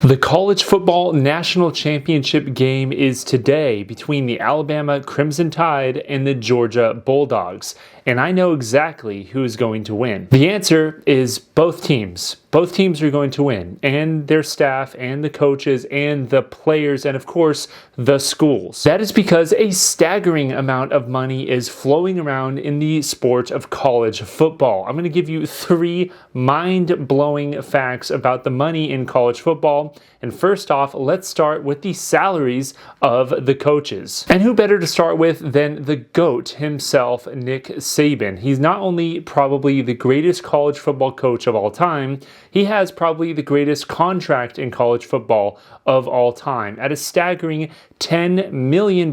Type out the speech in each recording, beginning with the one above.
The college football national championship game is today between the Alabama Crimson Tide and the Georgia Bulldogs, and I know exactly who's going to win. The answer is both teams. Both teams are going to win, and their staff, and the coaches, and the players, and of course, the schools. That is because a staggering amount of money is flowing around in the sport of college football. I'm going to give you 3 mind-blowing facts about the money in college football. And first off, let's start with the salaries of the coaches. And who better to start with than the GOAT himself, Nick Saban. He's not only probably the greatest college football coach of all time, he has probably the greatest contract in college football of all time at a staggering $10 million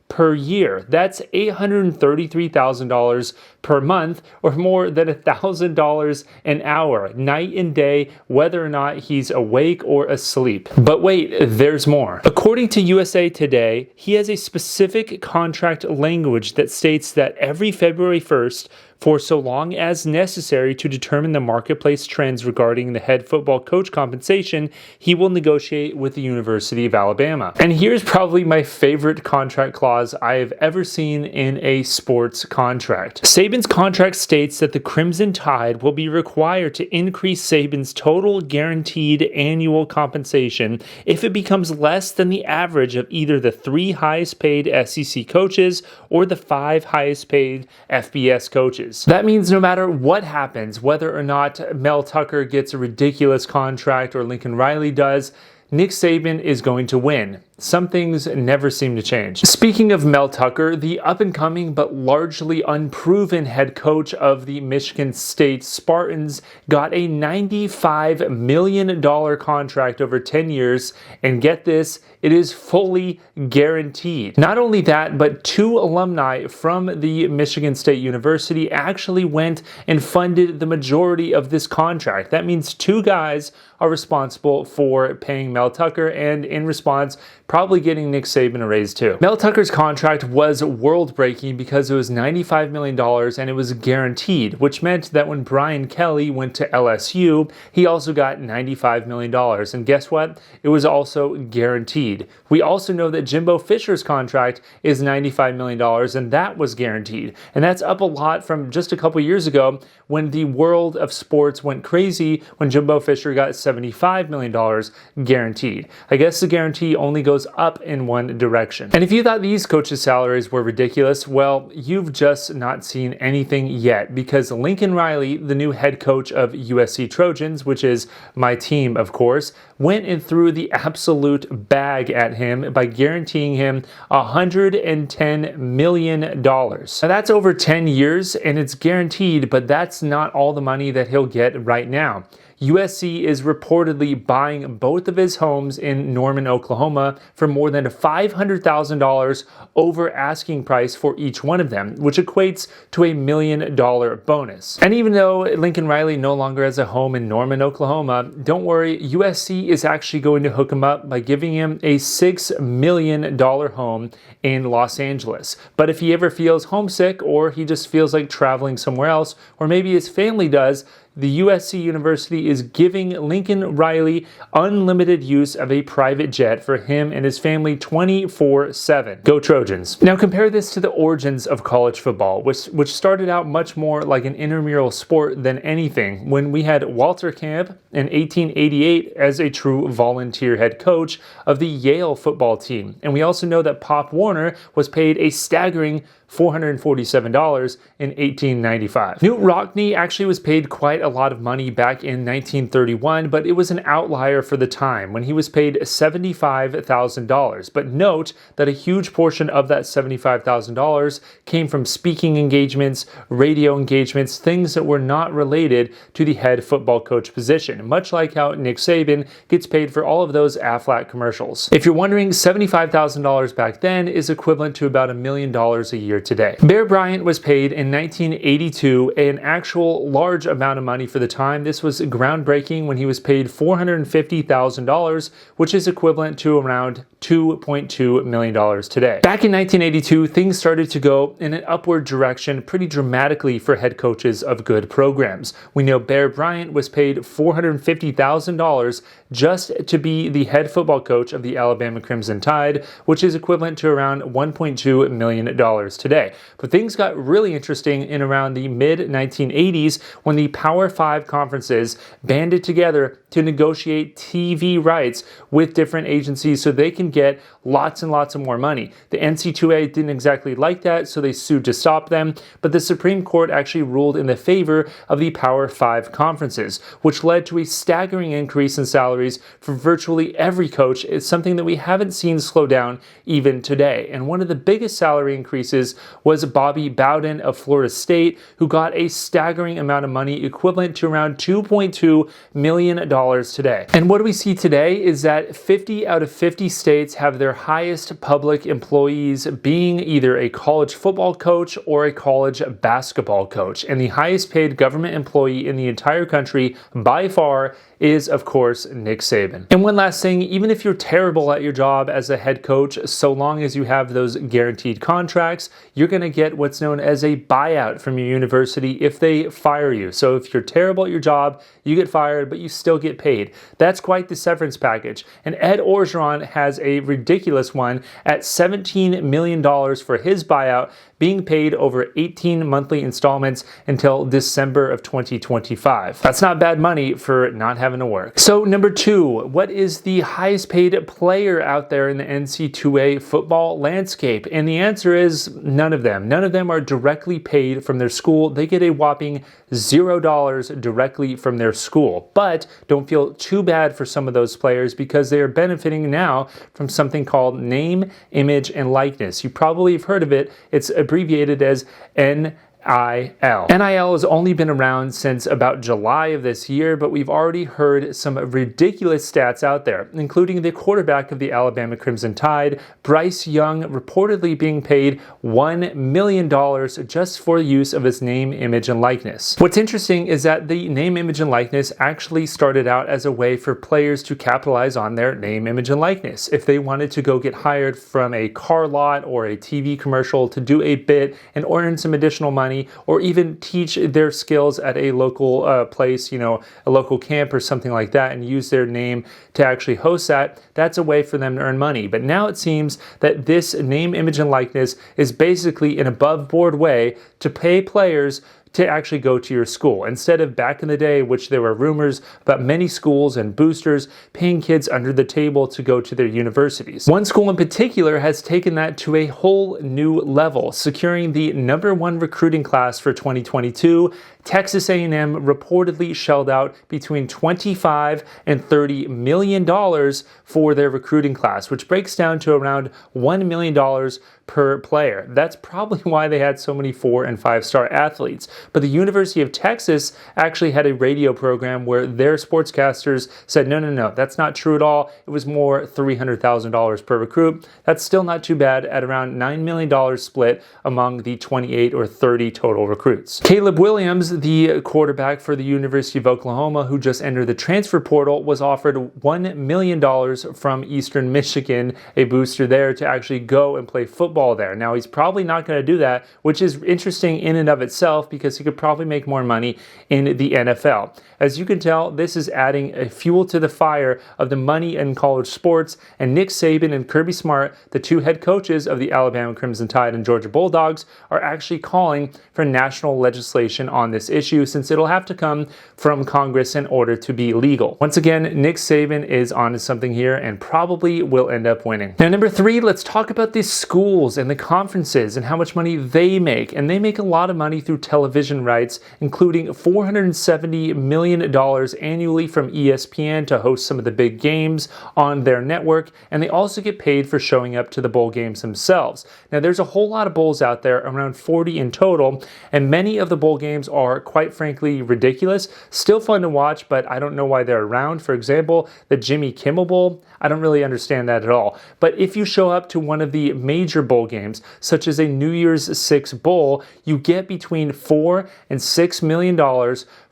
per year. That's $833,000 per month, or more than $1,000 an hour, night and day, whether or not he's awake or asleep. But wait, there's more. According to USA Today, he has a specific contract language that states that every February 1st, for so long as necessary to determine the marketplace trends regarding the head football coach compensation, he will negotiate with the University of Alabama. And here's probably my favorite contract clause I have ever seen in a sports contract. Saban's contract states that the Crimson Tide will be required to increase Saban's total guaranteed annual compensation if it becomes less than the average of either the 3 highest paid SEC coaches or the 5 highest paid FBS coaches. That means no matter what happens, whether or not Mel Tucker gets a ridiculous contract or Lincoln Riley does, Nick Saban is going to win. Some things never seem to change. Speaking of Mel Tucker, the up-and-coming but largely unproven head coach of the Michigan State Spartans got a $95 million contract over 10 years, and get this, it is fully guaranteed. Not only that, but 2 alumni from the Michigan State University actually went and funded the majority of this contract. That means 2 guys are responsible for paying Mel Tucker, and in response, probably getting Nick Saban a raise too. Mel Tucker's contract was world-breaking because it was $95 million and it was guaranteed, which meant that when Brian Kelly went to LSU, he also got $95 million. And guess what? It was also guaranteed. We also know that Jimbo Fisher's contract is $95 million, and that was guaranteed. And that's up a lot from just a couple years ago when the world of sports went crazy when Jimbo Fisher got $75 million guaranteed. I guess the guarantee only goes up in one direction. And if you thought these coaches' salaries were ridiculous, well, you've just not seen anything yet, because Lincoln Riley, the new head coach of USC Trojans, which is my team, of course, went and threw the absolute bag at him by guaranteeing him $110 million. Now that's over 10 years and it's guaranteed, but that's not all the money that he'll get right now. USC is reportedly buying both of his homes in Norman, Oklahoma for more than $500,000 over asking price for each one of them, which equates to $1 million bonus. And even though Lincoln Riley no longer has a home in Norman, Oklahoma, don't worry, USC is actually going to hook him up by giving him a $6 million home in Los Angeles. But if he ever feels homesick, or he just feels like traveling somewhere else, or maybe his family does, the USC University is giving Lincoln Riley unlimited use of a private jet for him and his family 24/7. Go Trojans. Now compare this to the origins of college football, which started out much more like an intramural sport than anything, when we had Walter Camp in 1888 as a true volunteer head coach of the Yale football team. And we also know that Pop Warner was paid a staggering $447 in 1895. Newt Rockne actually was paid quite a lot of money back in 1931, but it was an outlier for the time when he was paid $75,000. But note that a huge portion of that $75,000 came from speaking engagements, radio engagements, things that were not related to the head football coach position, much like how Nick Saban gets paid for all of those Aflac commercials. If you're wondering, $75,000 back then is equivalent to about $1 million a year today. Bear Bryant was paid in 1982 an actual large amount of money for the time. This was groundbreaking when he was paid $450,000, which is equivalent to around $2.2 million today. Back in 1982, things started to go in an upward direction pretty dramatically for head coaches of good programs. We know Bear Bryant was paid $450,000 just to be the head football coach of the Alabama Crimson Tide, which is equivalent to around $1.2 million today. But things got really interesting in around the mid-1980s when the Power 5 conferences banded together to negotiate TV rights with different agencies so they can get lots and lots of more money. The NC2A didn't exactly like that, so they sued to stop them, but the Supreme Court actually ruled in the favor of the Power 5 conferences, which led to a staggering increase in salaries for virtually every coach. It's something that we haven't seen slow down even today. And one of the biggest salary increases was Bobby Bowden of Florida State, who got a staggering amount of money equivalent to around $2.2 million today. And what do we see today is that 50 out of 50 states have their highest public employees being either a college football coach or a college basketball coach. And the highest paid government employee in the entire country by far is, of course, Nick Saban. And one last thing, even if you're terrible at your job as a head coach, so long as you have those guaranteed contracts, you're going to get what's known as a buyout from your university if they fire you. So if you're terrible at your job, you get fired, but you still get paid. That's quite the severance package. And Ed Orgeron has a ridiculous one at $17 million for his buyout, being paid over 18 monthly installments until December of 2025. That's not bad money for not having to work. So number 2, what is the highest paid player out there in the NC2A football landscape? And the answer is none of them. None of them are directly paid from their school. They get a whopping $0 directly from their school. But don't feel too bad for some of those players because they are benefiting now from something called name, image, and likeness. You probably have heard of it. It's abbreviated as NIL. NIL has only been around since about July of this year, but we've already heard some ridiculous stats out there, including the quarterback of the Alabama Crimson Tide, Bryce Young, reportedly being paid $1 million just for use of his name, image, and likeness. What's interesting is that the name, image, and likeness actually started out as a way for players to capitalize on their name, image, and likeness. If they wanted to go get hired from a car lot or a TV commercial to do a bit and earn some additional money, or even teach their skills at a local place, a local camp or something like that, and use their name to actually host that, that's a way for them to earn money. But now it seems that this name, image, and likeness is basically an above-board way to pay players to actually go to your school. Instead of back in the day, which there were rumors about many schools and boosters paying kids under the table to go to their universities. One school in particular has taken that to a whole new level, securing the #1 recruiting class for 2022. Texas A&M reportedly shelled out between $25 and $30 million for their recruiting class, which breaks down to around $1 million per player. That's probably why they had so many 4- and 5-star athletes. But the University of Texas actually had a radio program where their sportscasters said, no, that's not true at all. It was more $300,000 per recruit. That's still not too bad at around $9 million split among the 28 or 30 total recruits. Caleb Williams, the quarterback for the University of Oklahoma, who just entered the transfer portal, was offered $1 million from Eastern Michigan, a booster there, to actually go and play football there. Now, he's probably not going to do that, which is interesting in and of itself because he could probably make more money in the NFL. As you can tell, this is adding a fuel to the fire of the money in college sports, and Nick Saban and Kirby Smart, the two head coaches of the Alabama Crimson Tide and Georgia Bulldogs, are actually calling for national legislation on this issue, since it'll have to come from Congress in order to be legal. Once again, Nick Saban is onto something here and probably will end up winning. Now, number 3, let's talk about the schools and the conferences and how much money they make. And they make a lot of money through television rights, including $470 million annually from ESPN to host some of the big games on their network. And they also get paid for showing up to the bowl games themselves. Now, there's a whole lot of bowls out there, around 40 in total, and many of the bowl games are, quite frankly, ridiculous. Still fun to watch, but I don't know why they're around. For example, the Jimmy Kimmel Bowl, I don't really understand that at all. But if you show up to one of the major bowl games, such as a New Year's Six Bowl, you get between $4 and $6 million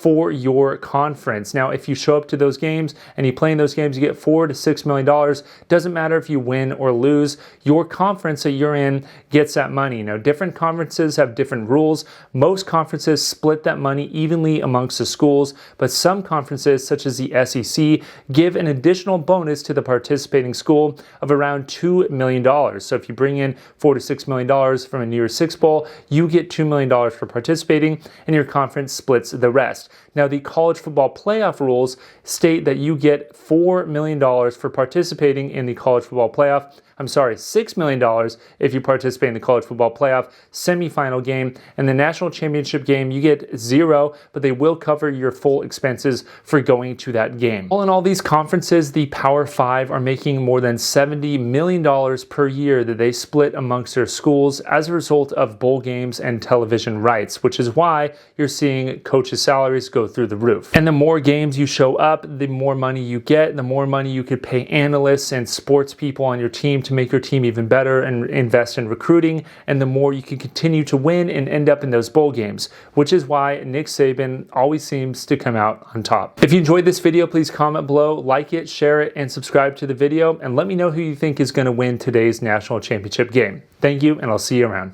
for your conference. Now, if you show up to those games and you play in those games, you get $4 to $6 million. Doesn't matter if you win or lose, your conference that you're in gets that money. Now, different conferences have different rules. Most conferences split that money evenly amongst the schools, but some conferences, such as the SEC, give an additional bonus to the participating school of around $2 million. So if you bring in $4 to $6 million from a New Year's Six Bowl, you get $2 million for participating, and your conference splits the rest. Now, the college football playoff rules state that you get $4 million for participating in the college football playoff. $6 million if you participate in the college football playoff semifinal game. And the national championship game, you get $0, but they will cover your full expenses for going to that game. All in all, these conferences, the Power Five, are making more than $70 million per year that they split amongst their schools as a result of bowl games and television rights, which is why you're seeing coaches' salaries go through the roof. And the more games you show up, the more money you get, the more money you could pay analysts and sports people on your team to make your team even better and invest in recruiting, and the more you can continue to win and end up in those bowl games, which is why Nick Saban always seems to come out on top. If you enjoyed this video, please comment below, like it, share it, and subscribe to the video, and let me know who you think is going to win today's national championship game. Thank you, and I'll see you around.